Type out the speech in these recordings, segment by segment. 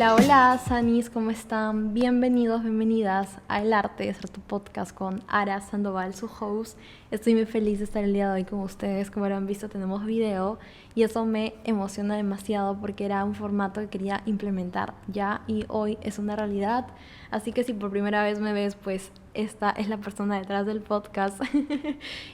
Hola, hola, Sanis, ¿cómo están? Bienvenidos, bienvenidas a El Arte de Ser Tu Podcast con Ara Sandoval, su host. Estoy muy feliz de estar el día de hoy con ustedes. Como habrán visto, tenemos video y eso me emociona demasiado porque era un formato que quería implementar ya y hoy es una realidad. Así que si por primera vez me ves, pues esta es la persona detrás del podcast.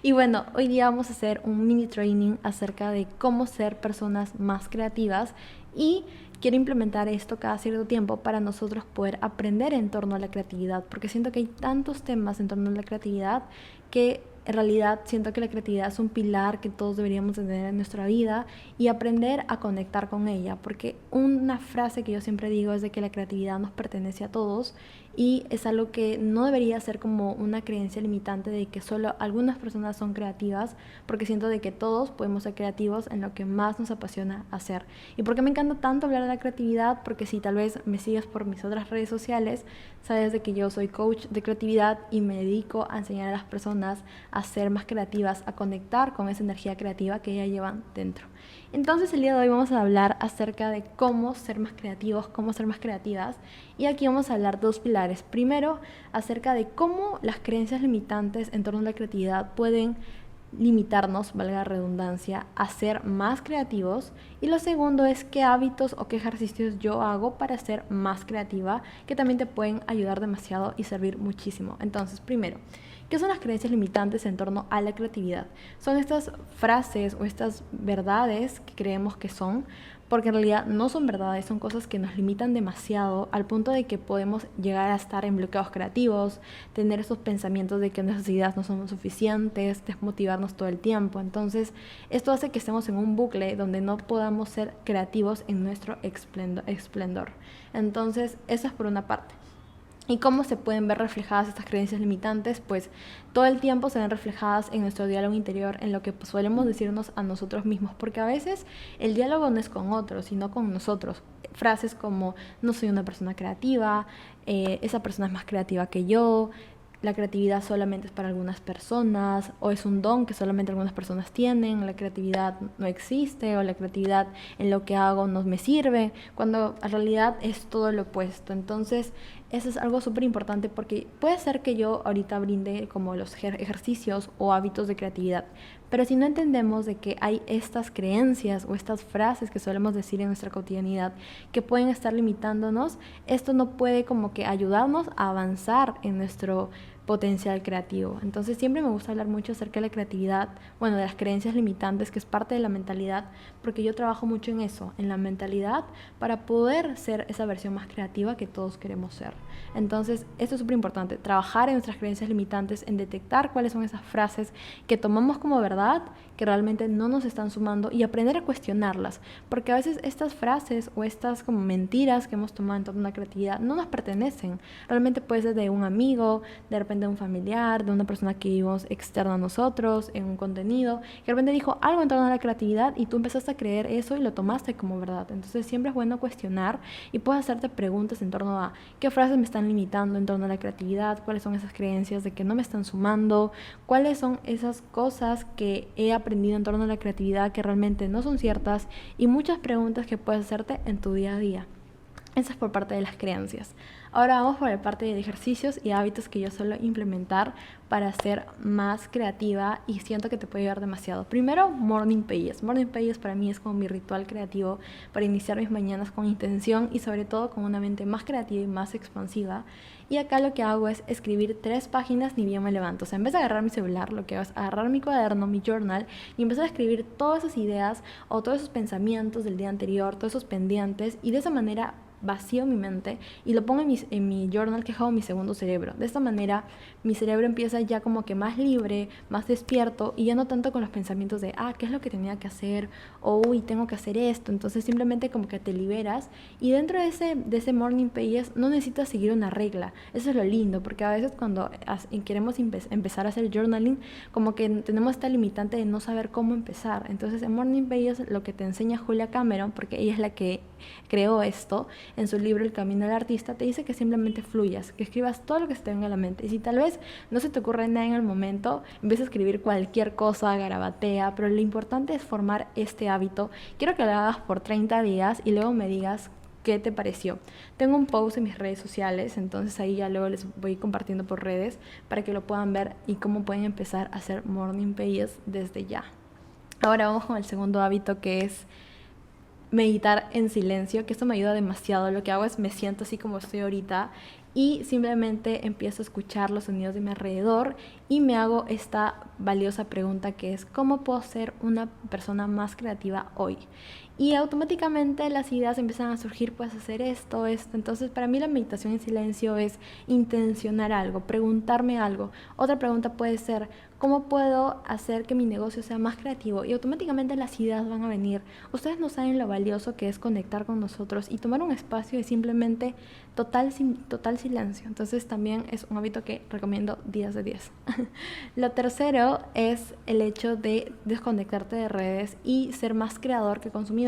Y bueno, hoy día vamos a hacer un mini training acerca de cómo ser personas más creativas y quiero implementar esto cada cierto tiempo para nosotros poder aprender en torno a la creatividad, porque siento que hay tantos temas en torno a la creatividad que en realidad siento que la creatividad es un pilar que todos deberíamos tener en nuestra vida y aprender a conectar con ella, porque una frase que yo siempre digo es de que la creatividad nos pertenece a todos y es algo que no debería ser como una creencia limitante de que solo algunas personas son creativas, porque siento de que todos podemos ser creativos en lo que más nos apasiona hacer. ¿Y por qué me encanta tanto hablar de la creatividad? Porque si tal vez me sigues por mis otras redes sociales, sabes de que yo soy coach de creatividad y me dedico a enseñar a las personas a ser más creativas, a conectar con esa energía creativa que ellas llevan dentro. Entonces el día de hoy vamos a hablar acerca de cómo ser más creativos, cómo ser más creativas, y aquí vamos a hablar dos pilares. Primero, acerca de cómo las creencias limitantes en torno a la creatividad pueden limitarnos, valga la redundancia, a ser más creativos. Y lo segundo es qué hábitos o qué ejercicios yo hago para ser más creativa, que también te pueden ayudar demasiado y servir muchísimo. Entonces, primero, ¿qué son las creencias limitantes en torno a la creatividad? Son estas frases o estas verdades que creemos que son, porque en realidad no son verdades, son cosas que nos limitan demasiado al punto de que podemos llegar a estar en bloqueos creativos, tener esos pensamientos de que nuestras ideas no son suficientes, desmotivarnos todo el tiempo. Entonces, esto hace que estemos en un bucle donde no podamos ser creativos en nuestro esplendor. Entonces, eso es por una parte. ¿Y cómo se pueden ver reflejadas estas creencias limitantes? Pues todo el tiempo se ven reflejadas en nuestro diálogo interior, en lo que solemos decirnos a nosotros mismos, porque a veces el diálogo no es con otros, sino con nosotros. Frases como no soy una persona creativa, esa persona es más creativa que yo, la creatividad solamente es para algunas personas, o es un don que solamente algunas personas tienen, la creatividad no existe, o la creatividad en lo que hago no me sirve, cuando en realidad es todo lo opuesto. Entonces, eso es algo súper importante porque puede ser que yo ahorita brinde como los ejercicios o hábitos de creatividad, pero si no entendemos de que hay estas creencias o estas frases que solemos decir en nuestra cotidianidad que pueden estar limitándonos, esto no puede como que ayudarnos a avanzar en nuestro potencial creativo. Entonces siempre me gusta hablar mucho acerca de la creatividad, bueno, de las creencias limitantes, que es parte de la mentalidad, porque yo trabajo mucho en eso, en la mentalidad, para poder ser esa versión más creativa que todos queremos ser. Entonces, esto es súper importante, trabajar en nuestras creencias limitantes, en detectar cuáles son esas frases que tomamos como verdad, que realmente no nos están sumando, y aprender a cuestionarlas, porque a veces estas frases o estas como mentiras que hemos tomado en torno a la creatividad no nos pertenecen. Realmente puede ser de un amigo, de repente de un familiar, de una persona que vimos externa a nosotros, en un contenido, que de repente dijo algo en torno a la creatividad y tú empezaste a creer eso y lo tomaste como verdad. Entonces siempre es bueno cuestionar y puedes hacerte preguntas en torno a qué frases me están limitando en torno a la creatividad, cuáles son esas creencias de que no me están sumando, cuáles son esas cosas que he aprendido en torno a la creatividad que realmente no son ciertas, y muchas preguntas que puedes hacerte en tu día a día. Esa es por parte de las creencias. Ahora vamos por la parte de ejercicios y hábitos que yo suelo implementar para ser más creativa y siento que te puede ayudar demasiado. Primero, morning pages. Morning pages para mí es como mi ritual creativo para iniciar mis mañanas con intención y sobre todo con una mente más creativa y más expansiva. Y acá lo que hago es escribir 3 páginas ni bien me levanto. O sea, en vez de agarrar mi celular, lo que hago es agarrar mi cuaderno, mi journal, y empezar a escribir todas esas ideas o todos esos pensamientos del día anterior, todos esos pendientes, y de esa manera vacío mi mente y lo pongo en mi journal, que es como mi segundo cerebro. De esta manera mi cerebro empieza ya como que más libre, más despierto, y ya no tanto con los pensamientos de ¿qué es lo que tenía que hacer? O uy, tengo que hacer esto. Entonces simplemente como que te liberas, y dentro de ese morning pages no necesitas seguir una regla. Eso es lo lindo, porque a veces cuando queremos empezar a hacer journaling, como que tenemos esta limitante de no saber cómo empezar. Entonces en morning pages lo que te enseña Julia Cameron, porque ella es la que creó esto, en su libro El Camino del Artista, te dice que simplemente fluyas, que escribas todo lo que se te venga a la mente. Y si tal vez no se te ocurre nada en el momento, empieza a escribir cualquier cosa, garabatea, pero lo importante es formar este hábito. Quiero que lo hagas por 30 días y luego me digas qué te pareció. Tengo un post en mis redes sociales, entonces ahí ya luego les voy compartiendo por redes para que lo puedan ver y cómo pueden empezar a hacer morning pages desde ya. Ahora vamos con el segundo hábito, que es meditar en silencio, que esto me ayuda demasiado. Lo que hago es me siento así como estoy ahorita y simplemente empiezo a escuchar los sonidos de mi alrededor y me hago esta valiosa pregunta, que es ¿cómo puedo ser una persona más creativa hoy? Y automáticamente las ideas empiezan a surgir, puedes hacer esto. Entonces para mí la meditación en silencio es intencionar algo, preguntarme algo. Otra pregunta puede ser ¿cómo puedo hacer que mi negocio sea más creativo? Y automáticamente las ideas van a venir. Ustedes no saben lo valioso que es conectar con nosotros y tomar un espacio de simplemente total silencio. Entonces también es un hábito que recomiendo 10 de 10. Lo tercero es el hecho de desconectarte de redes y ser más creador que consumidor.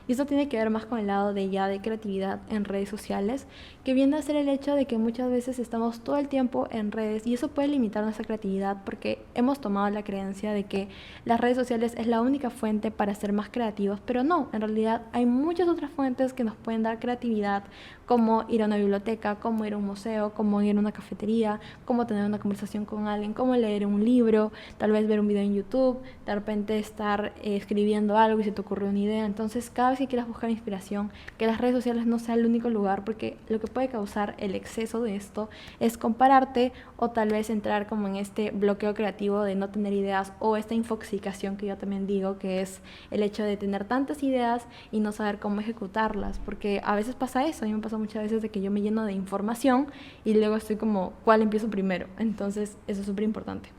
Y esto tiene que ver más con el lado de creatividad en redes sociales, que viene a ser el hecho de que muchas veces estamos todo el tiempo en redes y eso puede limitar nuestra creatividad, porque hemos tomado la creencia de que las redes sociales es la única fuente para ser más creativos, pero no, en realidad hay muchas otras fuentes que nos pueden dar creatividad, como ir a una biblioteca, como ir a un museo, como ir a una cafetería, como tener una conversación con alguien, como leer un libro, tal vez ver un video en YouTube, de repente estar escribiendo algo y se te ocurre una idea. Entonces cada vez que quieras buscar inspiración, que las redes sociales no sea el único lugar, porque lo que puede causar el exceso de esto es compararte o tal vez entrar como en este bloqueo creativo de no tener ideas, o esta infoxicación que yo también digo, que es el hecho de tener tantas ideas y no saber cómo ejecutarlas, porque a veces pasa eso. A mí me pasa muchas veces de que yo me lleno de información y luego estoy como, ¿cuál empiezo primero? Entonces eso es súper importante.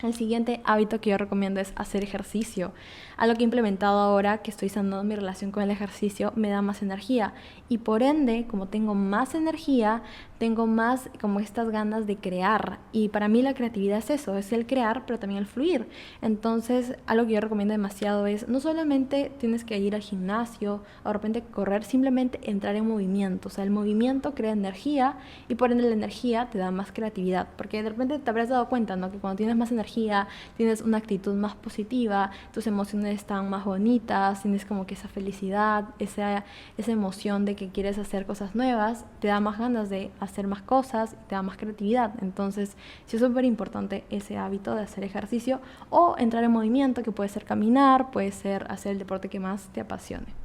El siguiente hábito que yo recomiendo es hacer ejercicio. Algo que he implementado ahora, que estoy sanando mi relación con el ejercicio, me da más energía. Y por ende, como tengo más energía, tengo más como estas ganas de crear. Y para mí la creatividad es eso, es el crear, pero también el fluir. Entonces, algo que yo recomiendo demasiado es, no solamente tienes que ir al gimnasio o de repente correr, simplemente entrar en movimiento. O sea, el movimiento crea energía y por ende la energía te da más creatividad. Porque de repente te habrás dado cuenta, ¿no?, que cuando tienes más energía, tienes una actitud más positiva, tus emociones están más bonitas, tienes como que esa felicidad, esa emoción de que quieres hacer cosas nuevas, te da más ganas de hacer más cosas y te da más creatividad. Entonces sí es súper importante ese hábito de hacer ejercicio o entrar en movimiento, que puede ser caminar, puede ser hacer el deporte que más te apasione.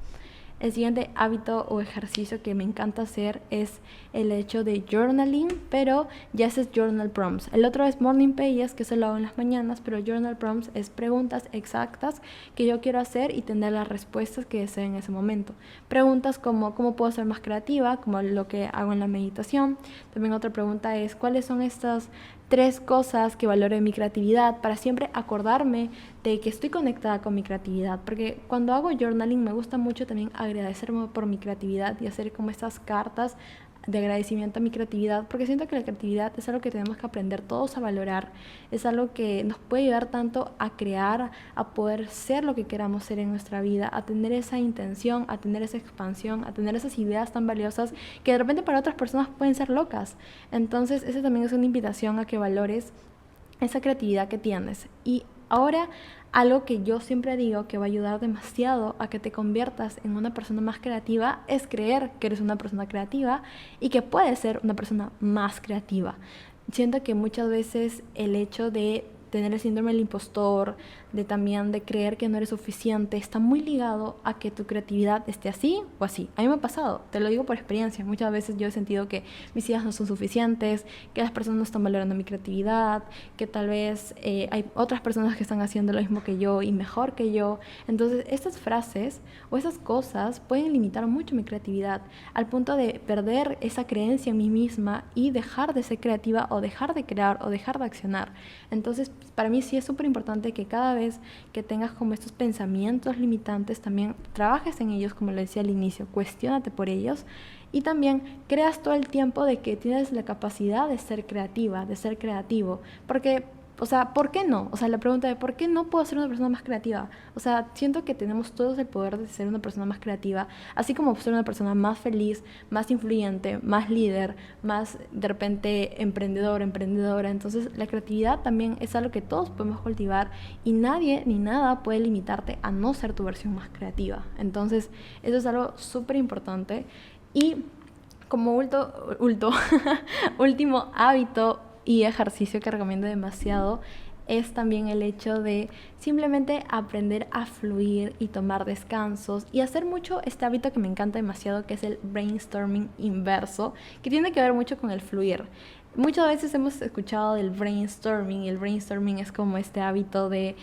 El siguiente hábito o ejercicio que me encanta hacer es el hecho de journaling, pero ya ese es journal prompts. El otro es morning pages, que se lo hago en las mañanas, pero journal prompts es preguntas exactas que yo quiero hacer y tener las respuestas que deseo en ese momento. Preguntas como ¿cómo puedo ser más creativa?, como lo que hago en la meditación. También otra pregunta es ¿cuáles son estas 3 cosas que valoro en mi creatividad?, para siempre acordarme de que estoy conectada con mi creatividad, porque cuando hago journaling me gusta mucho también agradecerme por mi creatividad y hacer como estas cartas de agradecimiento a mi creatividad, porque siento que la creatividad es algo que tenemos que aprender todos a valorar, es algo que nos puede ayudar tanto a crear, a poder ser lo que queramos ser en nuestra vida, a tener esa intención, a tener esa expansión, a tener esas ideas tan valiosas que de repente para otras personas pueden ser locas. Entonces esa también es una invitación a que valores esa creatividad que tienes. Y ahora, algo que yo siempre digo que va a ayudar demasiado a que te conviertas en una persona más creativa es creer que eres una persona creativa y que puedes ser una persona más creativa. Siento que muchas veces el hecho de tener el síndrome del impostor, de también de creer que no eres suficiente, está muy ligado a que tu creatividad esté así o así. A mí me ha pasado, te lo digo por experiencia. Muchas veces yo he sentido que mis ideas no son suficientes, que las personas no están valorando mi creatividad, que tal vez hay otras personas que están haciendo lo mismo que yo y mejor que yo. Entonces estas frases o esas cosas pueden limitar mucho mi creatividad, al punto de perder esa creencia en mí misma y dejar de ser creativa o dejar de crear o dejar de accionar. Entonces para mí sí es súper importante que cada vez que tengas como estos pensamientos limitantes, también trabajes en ellos, como lo decía al inicio, cuestiónate por ellos y también creas todo el tiempo de que tienes la capacidad de ser creativa, de ser creativo, porque o sea, ¿por qué no? O sea, la pregunta de ¿por qué no puedo ser una persona más creativa? O sea, siento que tenemos todos el poder de ser una persona más creativa, así como ser una persona más feliz, más influyente, más líder, más de repente emprendedora. Entonces, la creatividad también es algo que todos podemos cultivar y nadie ni nada puede limitarte a no ser tu versión más creativa. Entonces, eso es algo súper importante. Y como último hábito y ejercicio que recomiendo demasiado es también el hecho de simplemente aprender a fluir y tomar descansos y hacer mucho este hábito que me encanta demasiado, que es el brainstorming inverso, que tiene que ver mucho con el fluir. Muchas veces hemos escuchado del brainstorming y el brainstorming es como este hábito de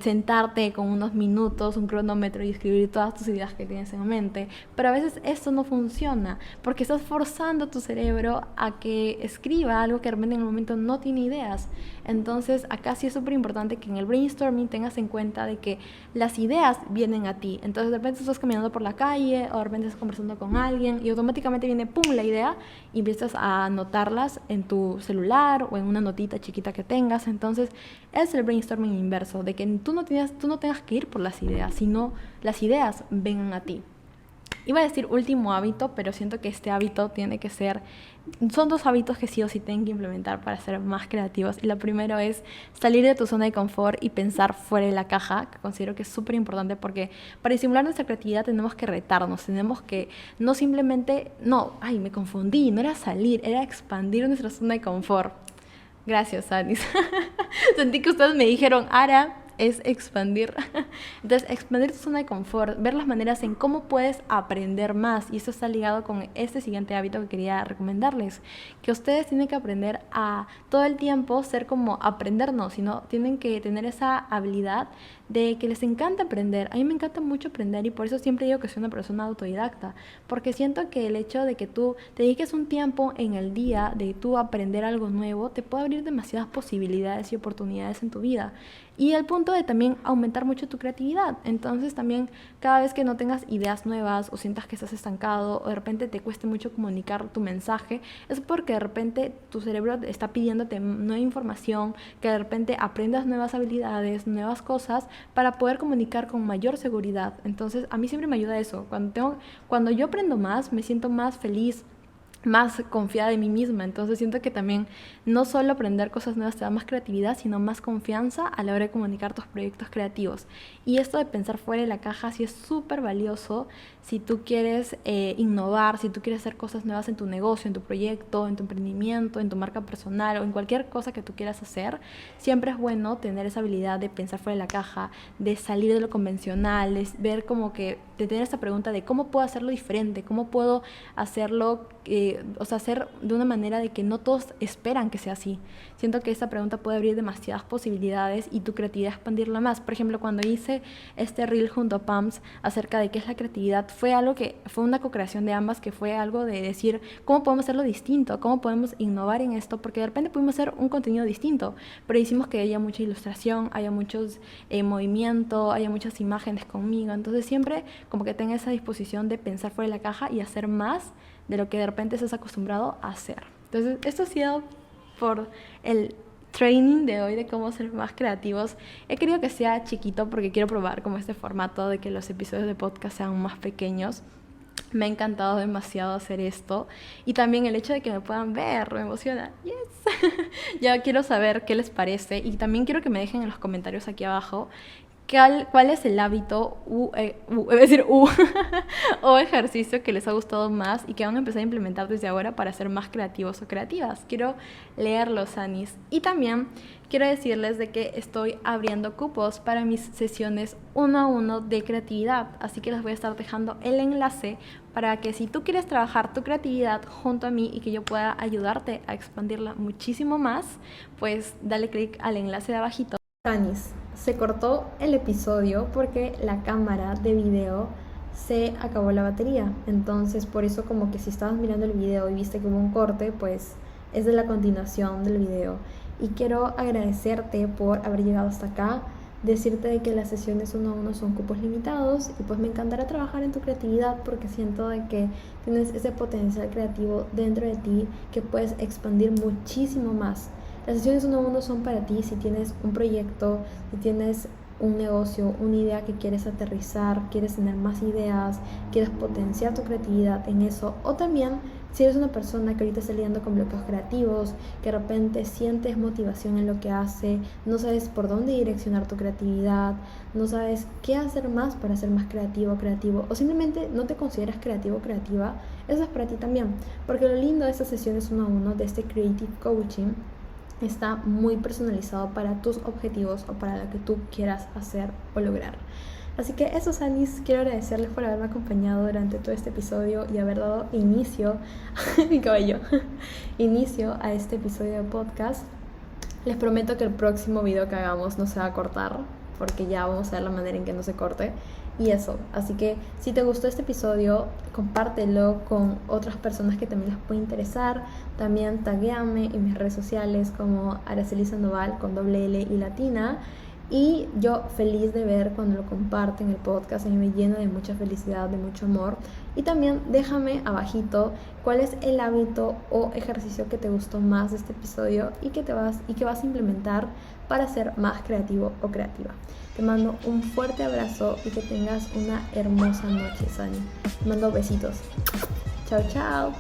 sentarte con unos minutos, un cronómetro y escribir todas tus ideas que tienes en mente, pero a veces esto no funciona porque estás forzando a tu cerebro a que escriba algo que realmente en el momento no tiene ideas. Entonces acá sí es súper importante que en el brainstorming tengas en cuenta de que las ideas vienen a ti. Entonces de repente estás caminando por la calle o de repente estás conversando con alguien y automáticamente viene pum la idea y empiezas a anotarlas en tu celular o en una notita chiquita que tengas. Entonces es el brainstorming inverso, de que tú no tengas que ir por las ideas, sino las ideas vengan a ti. Iba a decir último hábito, pero siento que este hábito tiene que ser... Son dos hábitos que sí o sí tienen que implementar para ser más creativos. Y lo primero es salir de tu zona de confort y pensar fuera de la caja, que considero que es súper importante porque para estimular nuestra creatividad tenemos que retarnos, tenemos que no simplemente... No, ay, me confundí, no era salir, era expandir nuestra zona de confort. Gracias, Anis. Sentí que ustedes me dijeron, Ara, es expandir. Entonces, expandir tu zona de confort, ver las maneras en cómo puedes aprender más. Y eso está ligado con este siguiente hábito que quería recomendarles. Que ustedes tienen que aprender a todo el tiempo ser como aprendernos, sino tienen que tener esa habilidad de que les encanta aprender. A mí me encanta mucho aprender y por eso siempre digo que soy una persona autodidacta. Porque siento que el hecho de que tú te dediques un tiempo en el día de tú aprender algo nuevo te puede abrir demasiadas posibilidades y oportunidades en tu vida. Y al punto de también aumentar mucho tu creatividad. Entonces también cada vez que no tengas ideas nuevas o sientas que estás estancado o de repente te cueste mucho comunicar tu mensaje, es porque de repente tu cerebro está pidiéndote nueva información, que de repente aprendas nuevas habilidades, nuevas cosas para poder comunicar con mayor seguridad. Entonces a mí siempre me ayuda eso. Cuando yo aprendo más, me siento más feliz, más confiada de mí misma. Entonces siento que también no solo aprender cosas nuevas te da más creatividad, sino más confianza a la hora de comunicar tus proyectos creativos. Y esto de pensar fuera de la caja sí es súper valioso si tú quieres innovar, si tú quieres hacer cosas nuevas en tu negocio, en tu proyecto, en tu emprendimiento, en tu marca personal o en cualquier cosa que tú quieras hacer. Siempre es bueno tener esa habilidad de pensar fuera de la caja, de salir de lo convencional, de ver como que, de tener esta pregunta de cómo puedo hacerlo diferente, cómo puedo hacerlo hacer de una manera de que no todos esperan que sea así. Siento que esta pregunta puede abrir demasiadas posibilidades y tu creatividad expandirla más. Por ejemplo, cuando hice este reel junto a Pams acerca de qué es la creatividad, fue una co-creación de ambas, que fue algo de decir cómo podemos hacerlo distinto, cómo podemos innovar en esto, porque de repente pudimos hacer un contenido distinto, pero hicimos que haya mucha ilustración, haya muchos movimiento, haya muchas imágenes conmigo. Entonces siempre como que tenga esa disposición de pensar fuera de la caja y hacer más de lo que de repente estás acostumbrado a hacer. Entonces, esto ha sido por el training de hoy de cómo ser más creativos. He querido que sea chiquito porque quiero probar como este formato de que los episodios de podcast sean más pequeños. Me ha encantado demasiado hacer esto y también el hecho de que me puedan ver me emociona. Yes. Ya quiero saber qué les parece y también quiero que me dejen en los comentarios aquí abajo cuál es el hábito o ejercicio que les ha gustado más y que van a empezar a implementar desde ahora para ser más creativos o creativas. Quiero leerlos, Anis. Y también quiero decirles de que estoy abriendo cupos para mis sesiones 1 a 1 de creatividad, así que les voy a estar dejando el enlace para que si tú quieres trabajar tu creatividad junto a mí y que yo pueda ayudarte a expandirla muchísimo más, pues dale click al enlace de abajito. Anis, se cortó el episodio porque la cámara de video se acabó la batería. Entonces por eso como que si estabas mirando el video y viste que hubo un corte, pues es de la continuación del video. Y quiero agradecerte por haber llegado hasta acá, decirte de que las sesiones 1 a 1 son cupos limitados y pues me encantará trabajar en tu creatividad porque siento de que tienes ese potencial creativo dentro de ti que puedes expandir muchísimo más. Las sesiones 1 a 1 son para ti si tienes un proyecto, si tienes un negocio, una idea que quieres aterrizar, quieres tener más ideas, quieres potenciar tu creatividad en eso, o también Si eres una persona que ahorita está lidiando con bloqueos creativos, que de repente sientes motivación en lo que hace, no sabes por dónde direccionar tu creatividad, no sabes qué hacer más para ser más creativo o creativo, o simplemente no te consideras creativo o creativa, eso es para ti también. Porque lo lindo de estas sesiones 1-a-1 de este Creative Coaching está muy personalizado para tus objetivos o para lo que tú quieras hacer o lograr. Así que eso, Sanis, quiero agradecerles por haberme acompañado durante todo este episodio y haber dado inicio mi cabello inicio a este episodio de podcast. Les prometo que el próximo video que hagamos no se va a cortar, porque ya vamos a ver la manera en que no se corte. Y eso, así que si te gustó este episodio, compártelo con otras personas que también les puede interesar. También taguéame en mis redes sociales como Araceli Sandoval con doble L y latina. Y yo feliz de ver cuando lo comparten el podcast, a mí me llena de mucha felicidad, de mucho amor. Y también déjame abajito cuál es el hábito o ejercicio que te gustó más de este episodio y que vas a implementar para ser más creativo o creativa. Te mando un fuerte abrazo y que tengas una hermosa noche, Sani. Te mando besitos. Chao, chao.